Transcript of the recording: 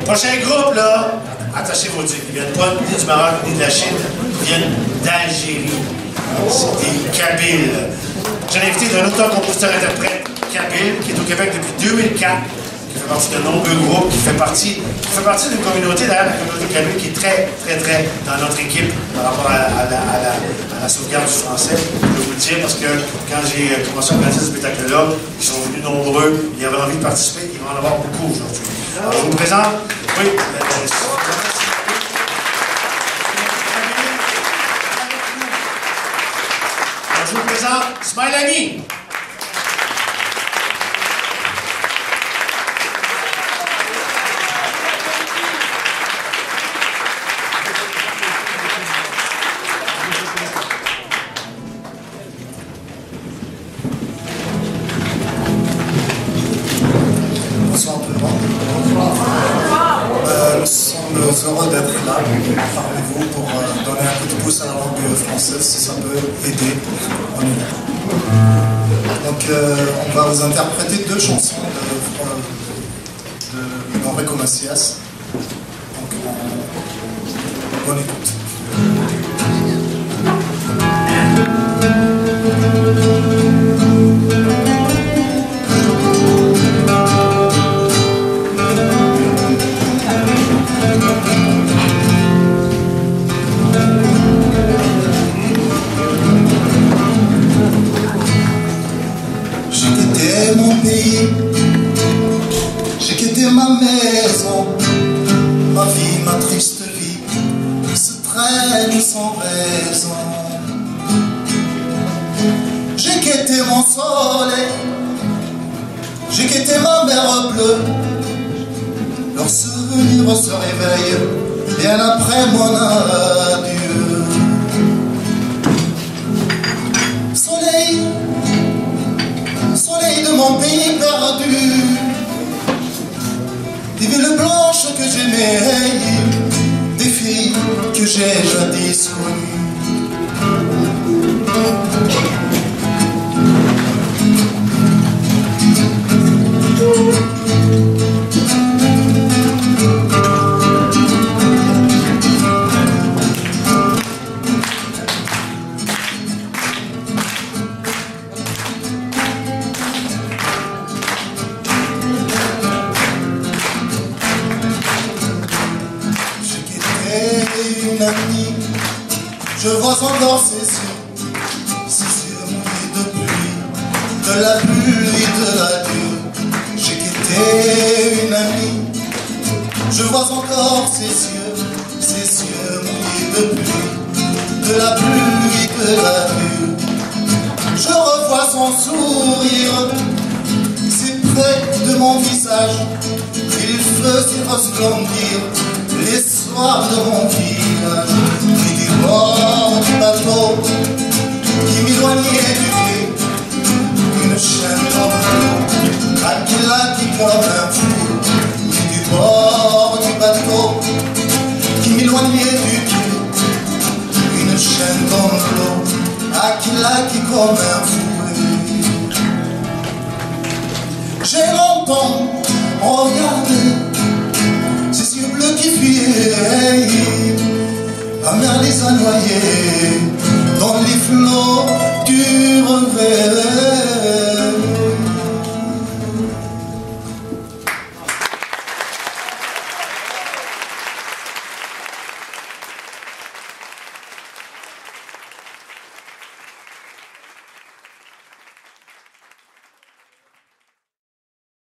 Prochain groupe, là, attachez-vous, ils viennent pas ni du Maroc ni de la Chine, ils viennent d'Algérie. C'est des Kabyles. J'ai invité un auteur-compositeur-interprète kabyle qui est au Québec depuis 2004, qui fait partie de nombreux groupes, qui fait partie d'une communauté, d'ailleurs, la communauté kabyle, qui est très dans notre équipe par rapport à la sauvegarde du français. Je vais vous le dire parce que quand j'ai commencé à organiser ce spectacle-là, ils sont venus nombreux, ils avaient envie de participer, ils vont en avoir beaucoup aujourd'hui. Alors, je vous présente, oui, alors, je vous présente Smailani. Bonsoir tout le monde. Nous sommes heureux d'être là parmi vous pour donner un coup de pouce à la langue française, si ça peut aider. On est là. Donc on va vous interpréter deux chansons de Enrico Macias. Donc bonne écoute. J'ai quitté ma maison, ma vie, ma triste vie se traîne sans raison. J'ai quitté mon soleil, j'ai quitté ma mer bleue. Leur souvenir se réveille bien après mon adieu. Soleil, soleil de mon pays perdu, des villes blanches que j'aimais, des filles que j'ai jadis connues. Je vois encore ses yeux mouillés de pluie, de la pluie, de l'adieu. J'ai quitté une amie, je vois encore ses yeux mouillés de pluie, de la pluie, de l'adieu. Je revois son sourire, si près de mon visage, il faisait resplendir les soirs de mon village. Et du bord du bateau qui m'éloignait du quai, une chaîne dans l'eau, qui comme un fou. Et du bord du bateau qui m'éloignait du quai, une chaîne dans l'eau, qui comme un fou. J'ai longtemps regardé ces yeux bleus qui fuyaient, la mer les a noyés dans les flots du regret.